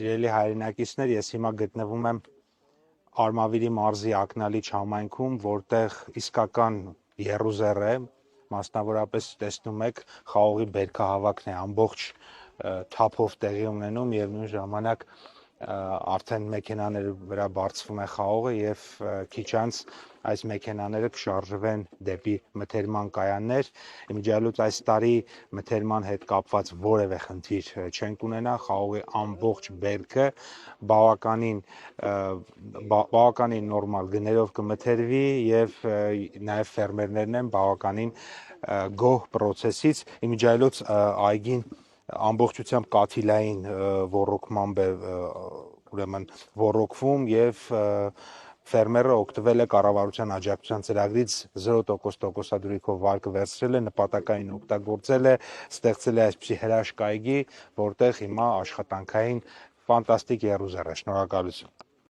Սիրելի հայրենակիցներ, ես հիմա գտնվում եմ Արմավիրի մարզի Ակնալիչ համայնքում, որտեղ իսկական եռուզեռ է, մասնավորապես տեսնում եք, խաղողի բերքահավաքն է ամբողջ թափով տեղի ունենում եւ նույն ժամանակ արդեն մեքենաների վրա բարձվում է խաղողը եւ քիչ անց այս մեքենաները կշարժվեն դեպի մթերման կայաններ։ Իմիջիայլոց այս տարի մթերման հետ կապված որևէ խնդիր չենք ունենա, խաղողի ամբողջ բերքը բավականին նորմալ գներով կմթերվի եւ նաեւ ֆերմերներն են բավականին գոհ պրոցեսից։ Իմիջիայլոց այգին ամբողջությամբ կաթիլային ոռոգմամբ է ուրեմն ոռոգվում եւ ֆերմերը օգտվել է կառավարության աջակցության ծրագրից 0% տոկոսադրույքով վարկը վերցրել է, նպատակային օգտագործել է, ստեղծել է այսպիսի հրաշք այգի, որտեղ հիմա աշխատանքային ֆանտաստիկ եռուզեռ է։ Շնորհակալություն։